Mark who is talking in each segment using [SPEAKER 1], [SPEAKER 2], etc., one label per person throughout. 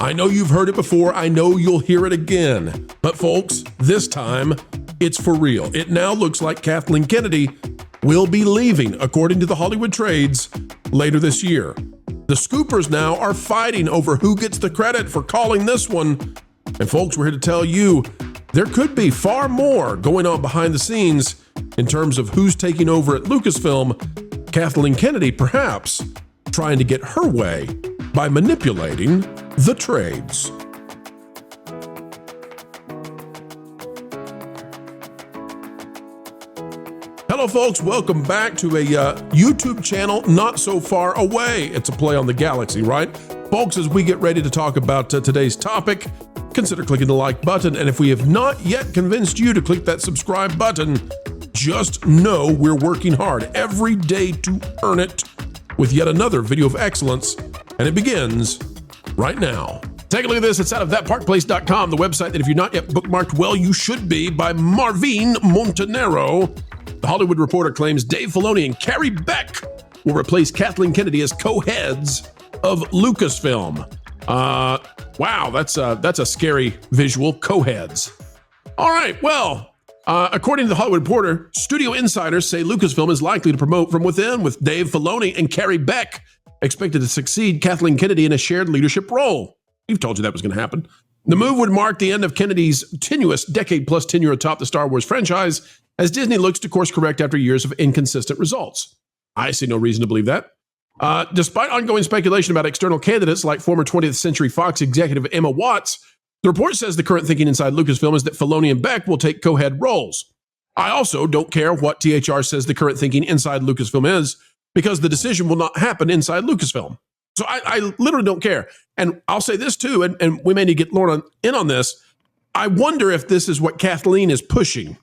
[SPEAKER 1] I know you've heard it before. I know you'll hear it again. But folks, this time, it's for real. It now looks like Kathleen Kennedy will be leaving, according to the Hollywood trades, later this year. The scoopers now are fighting over who gets the credit for calling this one. And folks, we're here to tell you there could be far more going on behind the scenes in terms of who's taking over at Lucasfilm. Kathleen Kennedy, perhaps, trying to get her way by manipulating the trades. Hello, folks. Welcome back to a YouTube channel not so far away. It's a play on the galaxy, right? Folks, as we get ready to talk about today's topic, consider clicking the like button. And if we have not yet convinced you to click that subscribe button, just know we're working hard every day to earn it with yet another video of excellence. And it begins right now. Take a look at this. It's out of thatparkplace.com, the website that if you're not yet bookmarked, well, you should be, by Marvin Montanero. The Hollywood Reporter claims Dave Filoni and Carrie Beck will replace Kathleen Kennedy as co-heads of Lucasfilm. Wow, that's a scary visual. Co-heads. All right, well, according to the Hollywood Reporter, studio insiders say Lucasfilm is likely to promote from within, with Dave Filoni and Carrie Beck expected to succeed Kathleen Kennedy in a shared leadership role. We've told you that was going to happen. The move would mark the end of Kennedy's tenuous decade-plus tenure atop the Star Wars franchise, as Disney looks to course correct after years of inconsistent results. I see no reason to believe that. Despite ongoing speculation about external candidates like former 20th Century Fox executive Emma Watts, the report says the current thinking inside Lucasfilm is that Filoni and Beck will take co-head roles. I also don't care what THR says the current thinking inside Lucasfilm is, because the decision will not happen inside Lucasfilm. So I literally don't care. And I'll say this too, and we may need to get Lauren in on this. I wonder if this is what Kathleen is pushing.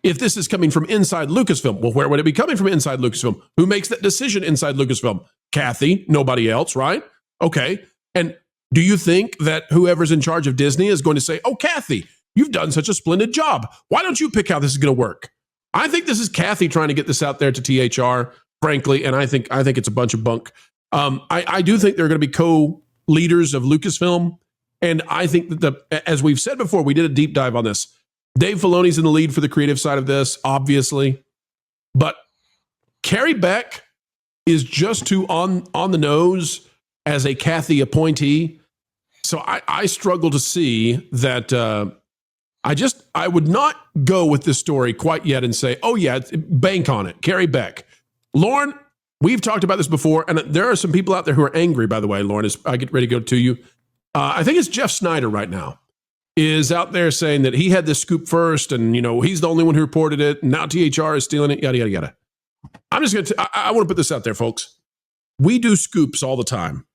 [SPEAKER 1] If this is coming from inside Lucasfilm, well, where would it be coming from inside Lucasfilm? Who makes that decision inside Lucasfilm? Kathy, nobody else, right? Okay. And do you think that whoever's in charge of Disney is going to say, oh, Kathy, you've done such a splendid job. Why don't you pick how this is going to work? I think this is Kathy trying to get this out there to THR, frankly, and I think it's a bunch of bunk. I do think they're going to be co-leaders of Lucasfilm, and I think that as we've said before, we did a deep dive on this. Dave Filoni's in the lead for the creative side of this, obviously, but Carrie Beck is just too on the nose as a Kathy appointee. So I struggle to see that. I would not go with this story quite yet and say, oh yeah, bank on it, Carrie Beck. Lauren, we've talked about this before, and there are some people out there who are angry, by the way, Lauren, as I get ready to go to you. I think it's Jeff Snyder right now is out there saying that he had this scoop first, and he's the only one who reported it, and now THR is stealing it, yada, yada, yada. I'm just going to, I want to put this out there, folks. We do scoops all the time.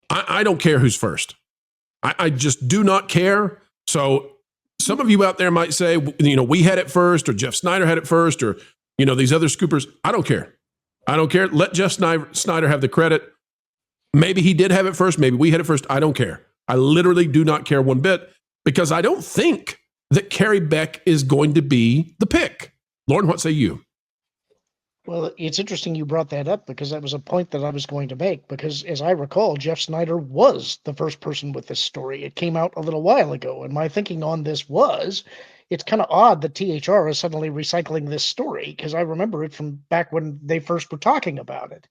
[SPEAKER 1] I don't care who's first. I just do not care. So some of you out there might say, we had it first, or Jeff Snyder had it first, or, these other scoopers. I don't care. I don't care. Let Jeff Snyder have the credit. Maybe he did have it first. Maybe we had it first. I don't care. I literally do not care one bit, because I don't think that Carrie Beck is going to be the pick. Lauren, what say you?
[SPEAKER 2] Well, it's interesting you brought that up, because that was a point that I was going to make, because as I recall, Jeff Snyder was the first person with this story. It came out a little while ago, and my thinking on this was, it's kind of odd that THR is suddenly recycling this story, because I remember it from back when they first were talking about it.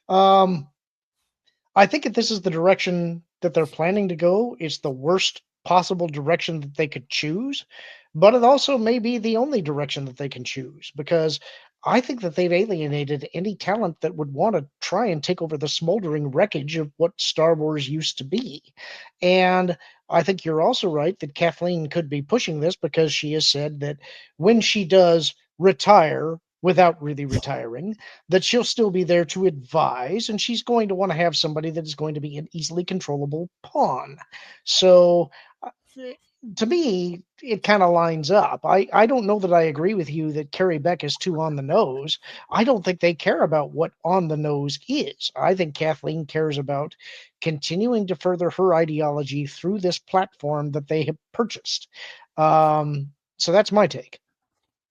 [SPEAKER 2] I think if this is the direction that they're planning to go, it's the worst possible direction that they could choose, but it also may be the only direction that they can choose, because I think that they've alienated any talent that would want to try and take over the smoldering wreckage of what Star Wars used to be. And I think you're also right that Kathleen could be pushing this, because she has said that when she does retire, without really retiring, that she'll still be there to advise, and she's going to want to have somebody that is going to be an easily controllable pawn. So to me, it kind of lines up. I don't know that I agree with you that Carrie Beck is too on the nose. I don't think they care about what on the nose is. I think Kathleen cares about continuing to further her ideology through this platform that they have purchased. So that's my take.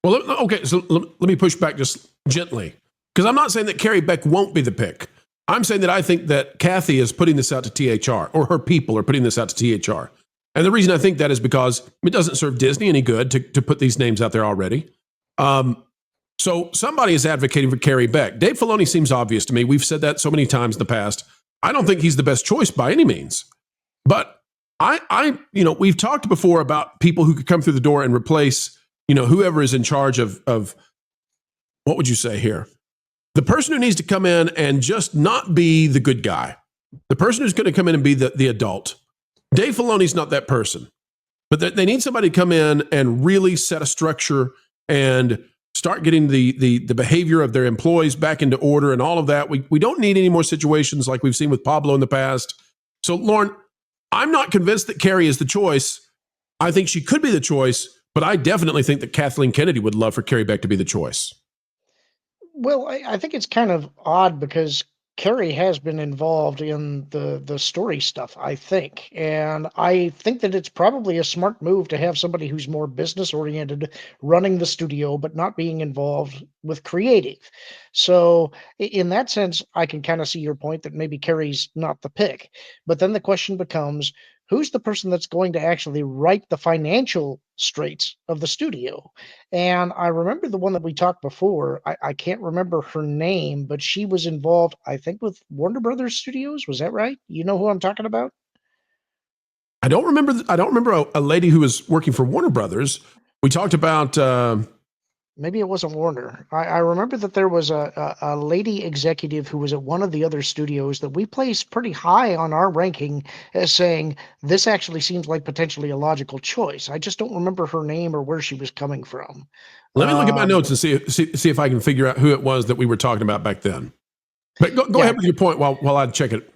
[SPEAKER 1] Well, okay, so let me push back just gently, because I'm not saying that Carrie Beck won't be the pick. I'm saying that I think that Kathy is putting this out to THR, or her people are putting this out to THR. And the reason I think that is because it doesn't serve Disney any good to put these names out there already. So somebody is advocating for Carrie Beck. Dave Filoni seems obvious to me. We've said that so many times in the past. I don't think he's the best choice by any means. But we've talked before about people who could come through the door and replace, whoever is in charge of what would you say here? The person who needs to come in and just not be the good guy. The person who's going to come in and be the adult. Dave Filoni's not that person. But they need somebody to come in and really set a structure and start getting the behavior of their employees back into order and all of that. We don't need any more situations like we've seen with Pablo in the past. So, Lauren, I'm not convinced that Carrie is the choice. I think she could be the choice, but I definitely think that Kathleen Kennedy would love for Carrie Beck to be the choice.
[SPEAKER 2] Well, I think it's kind of odd because Carrie has been involved in the story stuff, I think. And I think that it's probably a smart move to have somebody who's more business oriented running the studio, but not being involved with creative. So, in that sense, I can kind of see your point that maybe Carrie's not the pick. But then the question becomes, who's the person that's going to actually write the financial straits of the studio? And I remember the one that we talked before. I can't remember her name, but she was involved, I think, with Warner Brothers Studios. Was that right? You know who I'm talking about?
[SPEAKER 1] I don't remember a lady who was working for Warner Brothers. We talked about
[SPEAKER 2] Maybe it wasn't Warner. I remember that there was a lady executive who was at one of the other studios that we placed pretty high on our ranking as saying, this actually seems like potentially a logical choice. I just don't remember her name or where she was coming from.
[SPEAKER 1] Let me look at my notes and see if I can figure out who it was that we were talking about back then. But go ahead with your point while I check it.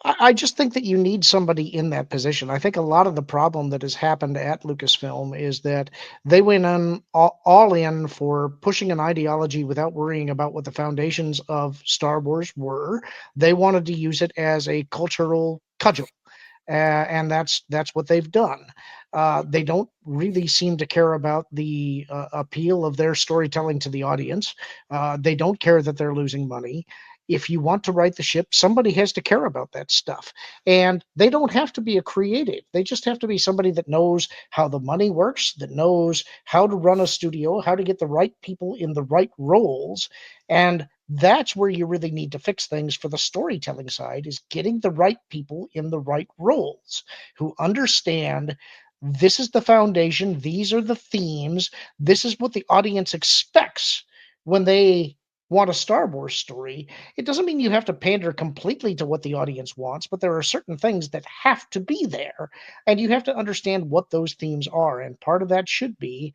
[SPEAKER 2] I just think that you need somebody in that position. I think a lot of the problem that has happened at Lucasfilm is that they went on all in for pushing an ideology without worrying about what the foundations of Star Wars were. They wanted to use it as a cultural cudgel. And that's what they've done. They don't really seem to care about the appeal of their storytelling to the audience. They don't care that they're losing money. If you want to right the ship, somebody has to care about that stuff. And they don't have to be a creative. They just have to be somebody that knows how the money works, that knows how to run a studio, how to get the right people in the right roles. And that's where you really need to fix things for the storytelling side, is getting the right people in the right roles who understand this is the foundation, these are the themes, this is what the audience expects when they want a Star Wars story. It doesn't mean you have to pander completely to what the audience wants, but there are certain things that have to be there, and you have to understand what those themes are. And part of that should be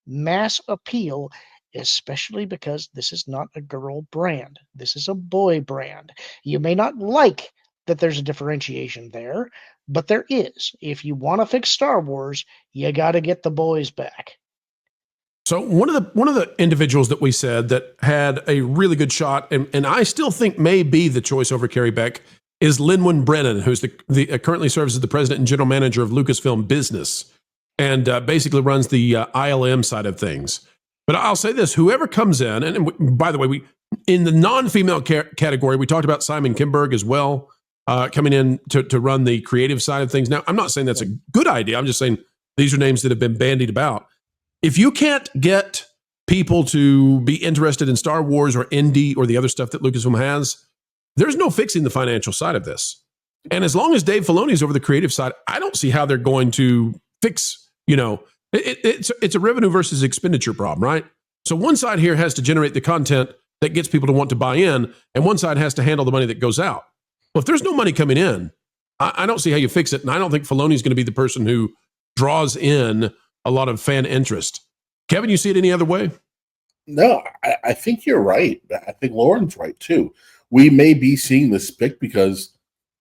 [SPEAKER 2] mass appeal, especially because this is not a girl brand. This is a boy brand. You may not like that there's a differentiation there, but there is. If you want to fix Star Wars, you got to get the boys back.
[SPEAKER 1] So one of the individuals that we said that had a really good shot, and I still think may be the choice over Carrie Beck, is Lynwen Brennan, who's the currently serves as the president and general manager of Lucasfilm Business, and basically runs the ILM side of things. But I'll say this: whoever comes in, and by the way, we in the non-female category, we talked about Simon Kinberg as well, coming in to run the creative side of things. Now, I'm not saying that's a good idea. I'm just saying these are names that have been bandied about. If you can't get people to be interested in Star Wars or indie or the other stuff that Lucasfilm has, there's no fixing the financial side of this. And as long as Dave Filoni is over the creative side, I don't see how they're going to fix, it's a revenue versus expenditure problem, right? So one side here has to generate the content that gets people to want to buy in, and one side has to handle the money that goes out. Well, if there's no money coming in, I don't see how you fix it. And I don't think Filoni is going to be the person who draws in a lot of fan interest. Kevin, you see it any other way?
[SPEAKER 3] No, I think you're right. I think Lauren's right too. We may be seeing this pick because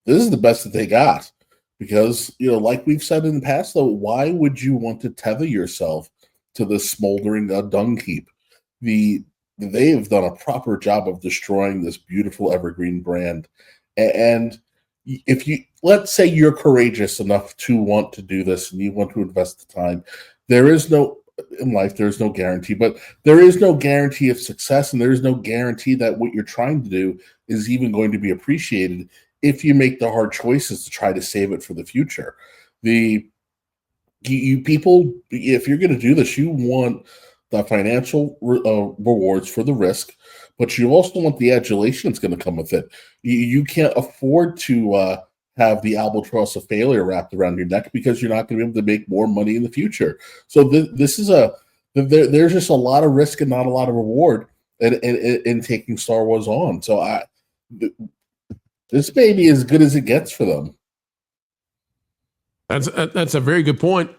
[SPEAKER 3] this is the best that they got. Because, like we've said in the past, though, why would you want to tether yourself to this smoldering dung heap? They have done a proper job of destroying this beautiful evergreen brand. And if you, let's say you're courageous enough to want to do this and you want to invest the time, in life, there's no guarantee, but there is no guarantee of success, and there is no guarantee that what you're trying to do is even going to be appreciated if you make the hard choices to try to save it for the future. You people, if you're going to do this, you want the financial rewards for the risk, but you also want the adulation that's going to come with it. You can't afford to have the albatross of failure wrapped around your neck, because you're not going to be able to make more money in the future. So this is there's just a lot of risk and not a lot of reward in taking Star Wars on. So this may be as good as it gets for them.
[SPEAKER 1] That's a very good point.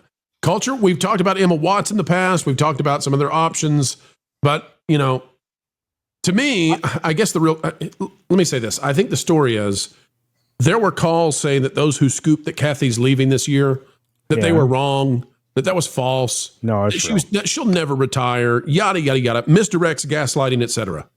[SPEAKER 1] Culture, we've talked about Emma Watts in the past. We've talked about some of their options. But, to me, I guess let me say this. I think the story is there were calls saying that those who scooped that Kathy's leaving this year, that they were wrong, that was false.
[SPEAKER 4] No,
[SPEAKER 1] she'll never retire, yada, yada, yada, misdirects, gaslighting, etc.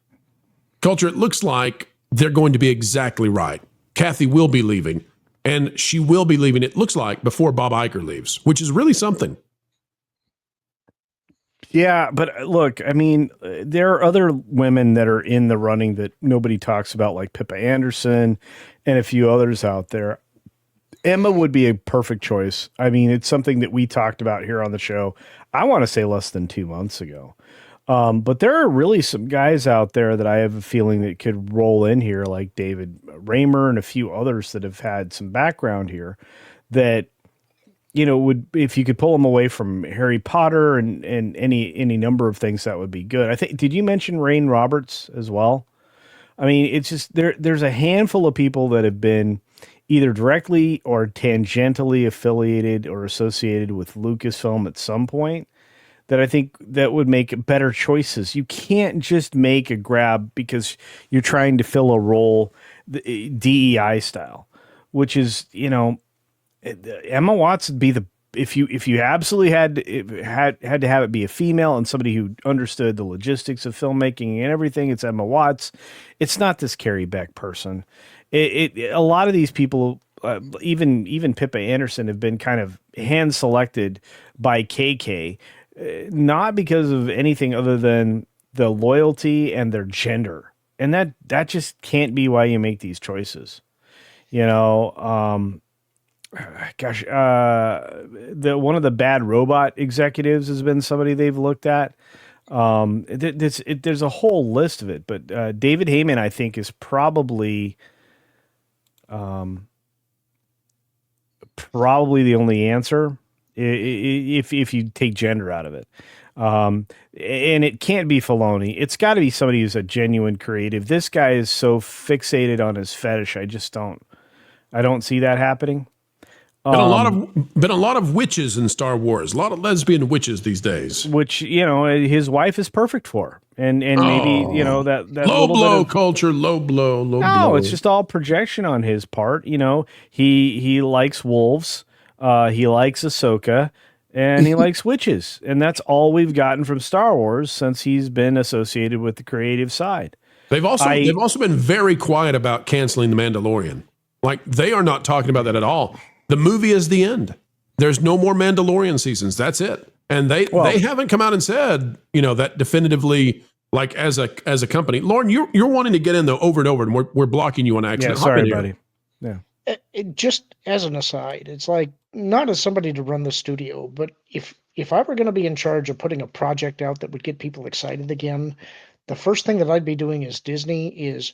[SPEAKER 1] Culture, it looks like they're going to be exactly right. Kathy will be leaving. And she will be leaving, it looks like, before Bob Iger leaves, which is really something.
[SPEAKER 4] Yeah, but look, I mean, there are other women that are in the running that nobody talks about, like Pippa Anderson and a few others out there. Emma would be a perfect choice. I mean, it's something that we talked about here on the show, I want to say less than 2 months ago. But there are really some guys out there that I have a feeling that could roll in here, like David Raymer and a few others that have had some background here that, would, if you could pull them away from Harry Potter and any number of things, that would be good. I think, did you mention Rain Roberts as well? I mean, it's just, there's a handful of people that have been either directly or tangentially affiliated or associated with Lucasfilm at some point, that I think that would make better choices. You can't just make a grab because you're trying to fill a role, DEI style, which is, Emma Watts would be if you absolutely had to have it be a female and somebody who understood the logistics of filmmaking and everything, it's Emma Watts. It's not this Carrie Beck person. A lot of these people, even Pippa Anderson, have been kind of hand selected by KK. Not because of anything other than the loyalty and their gender. And that just can't be why you make these choices. One of the Bad Robot executives has been somebody they've looked at. There's a whole list of it, but David Heyman, I think, is probably the only answer. If you take gender out of it. And it can't be Filoni. It's got to be somebody who's a genuine creative. This guy is so fixated on his fetish. I don't see that happening.
[SPEAKER 1] Been a lot of witches in Star Wars. A lot of lesbian witches these days.
[SPEAKER 4] Which, his wife is perfect for. And maybe, that
[SPEAKER 1] low blow culture, low blow.
[SPEAKER 4] No, it's just all projection on his part. He likes wolves. He likes Ahsoka, and he likes witches, and that's all we've gotten from Star Wars since he's been associated with the creative side.
[SPEAKER 1] They've also been very quiet about canceling The Mandalorian. Like, they are not talking about that at all. The movie is the end. There's no more Mandalorian seasons. That's it. And they haven't come out and said, that definitively, like, as a company. Lauren, you're wanting to get in though over and over, and we're blocking you on accident.
[SPEAKER 4] Yeah, sorry, buddy. Yeah.
[SPEAKER 2] Just as an aside, it's like, not as somebody to run the studio, but if I were going to be in charge of putting a project out that would get people excited again, the first thing that I'd be doing as Disney is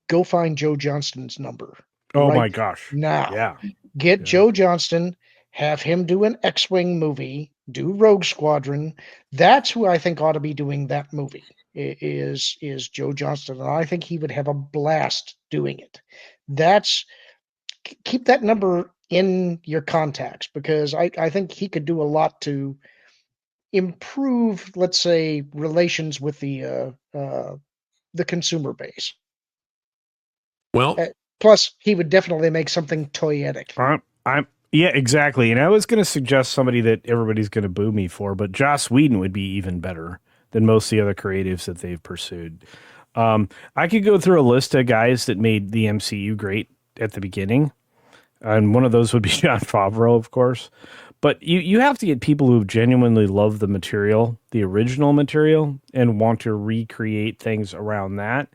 [SPEAKER 2] go find Joe Johnston's number.
[SPEAKER 4] Oh my gosh.
[SPEAKER 2] Now, get Joe Johnston, have him do an X-Wing movie, do Rogue Squadron. That's who I think ought to be doing that movie, is Joe Johnston. And I think he would have a blast doing it. Keep that number in your contacts, because I think he could do a lot to improve, let's say, relations with the consumer base.
[SPEAKER 1] Well,
[SPEAKER 2] plus he would definitely make something toyetic.
[SPEAKER 4] Yeah, exactly. And I was going to suggest somebody that everybody's going to boo me for, but Joss Whedon would be even better than most of the other creatives that they've pursued. I could go through a list of guys that made the MCU great at the beginning. And one of those would be Jon Favreau, of course. But you have to get people who genuinely love the material, the original material, and want to recreate things around that.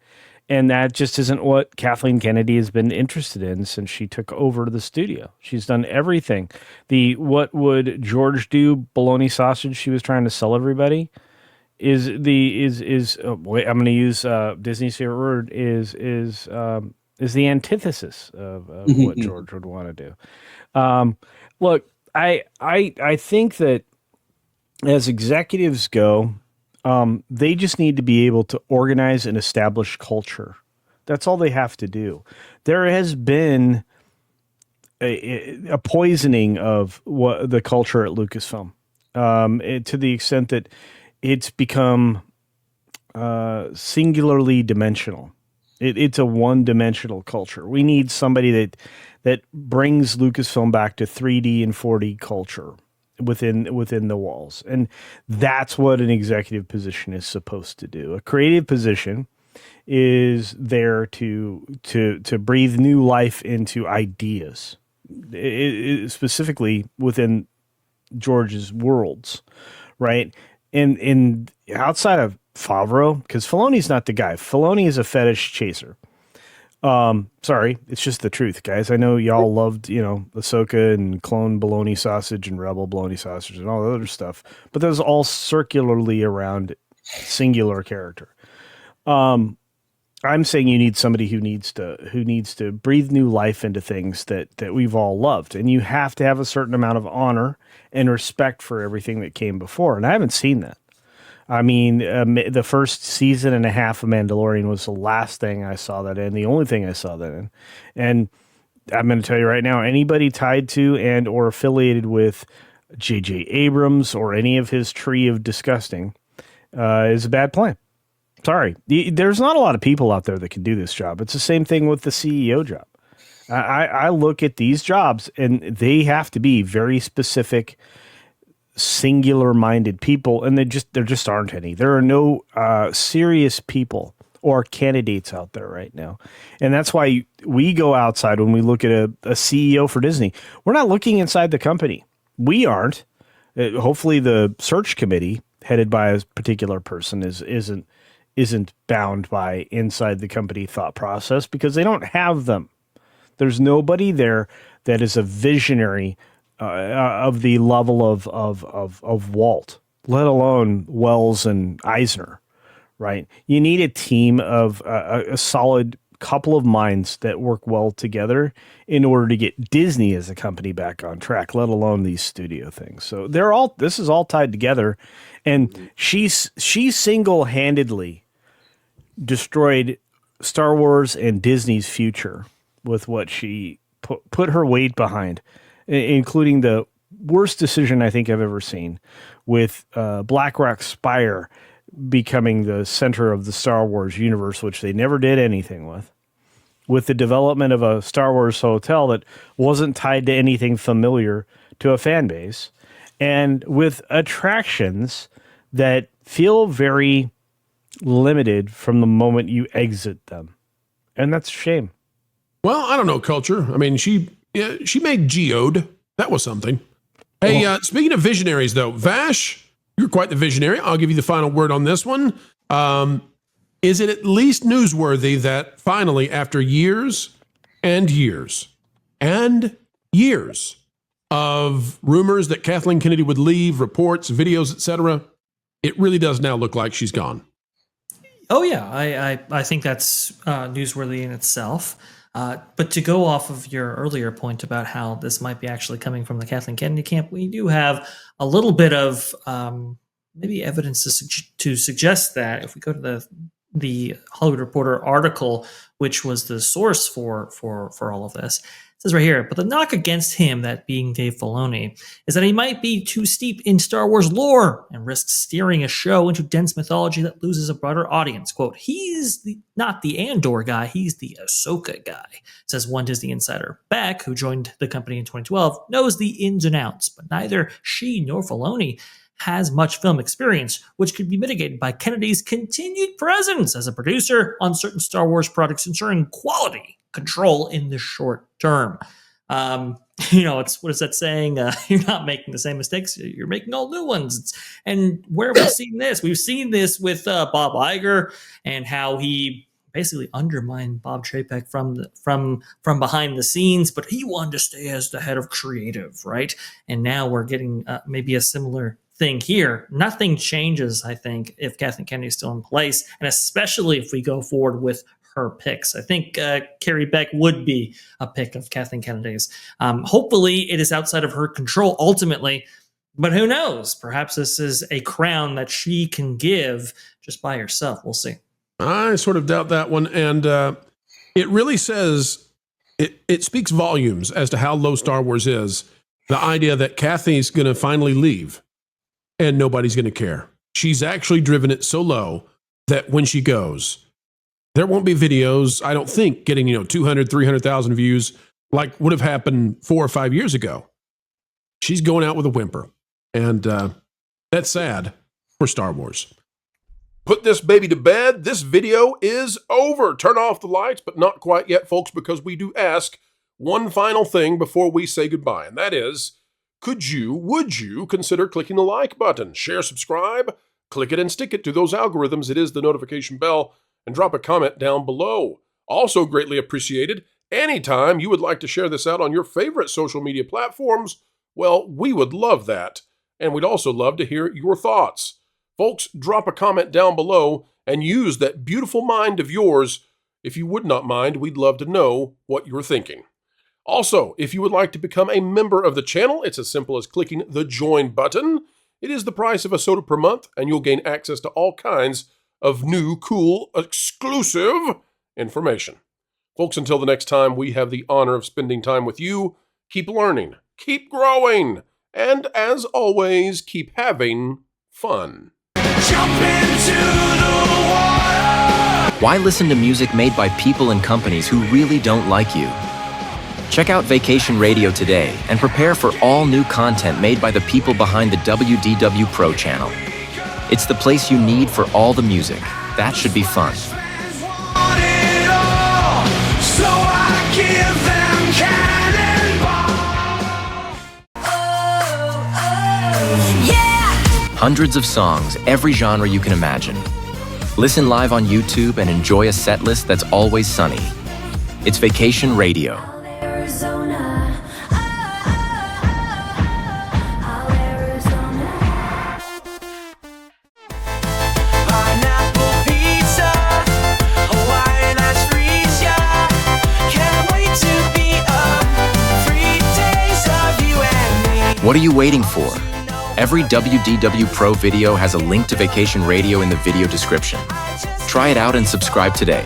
[SPEAKER 4] And that just isn't what Kathleen Kennedy has been interested in since she took over the studio. She's done everything. The what would George do bologna sausage she was trying to sell everybody is I'm going to use Disney's favorite word is the antithesis of what George would want to do. Look, I think that as executives go, they just need to be able to organize and establish culture. That's all they have to do. There has been a poisoning of the culture at Lucasfilm, to the extent that it's become singularly dimensional. It's a one-dimensional culture. We need somebody that brings Lucasfilm back to 3D and 4D culture within the walls. And that's what an executive position is supposed to do. A creative position is there to breathe new life into ideas, specifically within George's worlds, right? And outside of Favreau, because Filoni's not the guy. Filoni is a fetish chaser. Sorry, it's just the truth, guys. I know y'all loved, Ahsoka and clone bologna sausage and rebel bologna sausage and all the other stuff, but that was all circularly around singular character. I'm saying you need somebody who needs to breathe new life into things that we've all loved, and you have to have a certain amount of honor and respect for everything that came before. And I haven't seen that. I mean, the first season and a half of Mandalorian was the last thing I saw that in, the only thing I saw that in. And I'm going to tell you right now, anybody tied to and or affiliated with J.J. Abrams or any of his tree of disgusting is a bad plan. Sorry. There's not a lot of people out there that can do this job. It's the same thing with the CEO job. I look at these jobs, and they have to be very specific, singular-minded people, and there just aren't any. There are no serious people or candidates out there right now, and that's why we go outside when we look at a CEO for Disney. We're not looking inside the company. We aren't. Hopefully, the search committee headed by a particular person isn't bound by inside the company thought process, because they don't have them. There's nobody there that is a visionary of the level of Walt, let alone Wells and Eisner, right? You need a team of a solid couple of minds that work well together in order to get Disney as a company back on track, let alone these studio things. So this is all tied together, and she single-handedly destroyed Star Wars and Disney's future with what she put her weight behind, including the worst decision I think I've ever seen, with Black Rock Spire becoming the center of the Star Wars universe, which they never did anything with the development of a Star Wars hotel that wasn't tied to anything familiar to a fan base, and with attractions that feel very limited from the moment you exit them. And that's a shame.
[SPEAKER 1] Well, I don't know, Culture. I mean, she made Geode. That was something. Hey, speaking of visionaries, though, Vash, you're quite the visionary. I'll give you the final word on this one. Is it at least newsworthy that finally, after years and years and years of rumors that Kathleen Kennedy would leave, reports, videos, etc., it really does now look like she's gone?
[SPEAKER 5] Oh, yeah. I think that's newsworthy in itself. But to go off of your earlier point about how this might be actually coming from the Kathleen Kennedy camp, we do have a little bit of maybe evidence to suggest that. If we go to the Hollywood Reporter article, which was the source for all of this, it says right here, but the knock against him, that being Dave Filoni, is that he might be too steep in Star Wars lore and risks steering a show into dense mythology that loses a broader audience. Quote, he's not the Andor guy, he's the Ahsoka guy, says one Disney insider. Beck, who joined the company in 2012, knows the ins and outs, but neither she nor Filoni has much film experience, which could be mitigated by Kennedy's continued presence as a producer on certain Star Wars projects, ensuring quality control in the short term. It's what is that saying? You're not making the same mistakes, you're making all new ones. And where have we seen this? We've seen this with Bob Iger and how he basically undermined Bob Chapek from behind the scenes, but he wanted to stay as the head of creative, right? And now we're getting maybe a similar thing here. Nothing changes, I think, if Kathleen Kennedy is still in place, and especially if we go forward with her picks. I think Carrie Beck would be a pick of Kathleen Kennedy's. Hopefully it is outside of her control ultimately, but who knows? Perhaps this is a crown that she can give just by herself. We'll see.
[SPEAKER 1] I sort of doubt that one. And it really says, it speaks volumes as to how low Star Wars is. The idea that Kathy's going to finally leave and nobody's going to care. She's actually driven it so low that when she goes, there won't be videos, I don't think, getting 200, 300,000 views like would have happened 4 or 5 years ago. She's going out with a whimper. And that's sad for Star Wars. Put this baby to bed. This video is over. Turn off the lights, but not quite yet, folks, because we do ask one final thing before we say goodbye, and that is, would you consider clicking the like button? Share, subscribe, click it and stick it to those algorithms. It is the notification bell, and drop a comment down below. Also greatly appreciated, anytime you would like to share this out on your favorite social media platforms, well, we would love that. And we'd also love to hear your thoughts. Folks, drop a comment down below and use that beautiful mind of yours. If you would not mind, we'd love to know what you're thinking. Also, if you would like to become a member of the channel, it's as simple as clicking the join button. It is the price of a soda per month, and you'll gain access to all kinds of new, cool, exclusive information. Folks, until the next time we have the honor of spending time with you, keep learning, keep growing, and as always, keep having fun. Jump into the water!
[SPEAKER 6] Why listen to music made by people and companies who really don't like you? Check out Vacation Radio today and prepare for all new content made by the people behind the WDW Pro Channel. It's the place you need for all the music. That should be fun. Hundreds of songs, every genre you can imagine. Listen live on YouTube and enjoy a set list that's always sunny. It's Vacation Radio. What are you waiting for? Every WDW Pro video has a link to Vacation Radio in the video description. Try it out and subscribe today.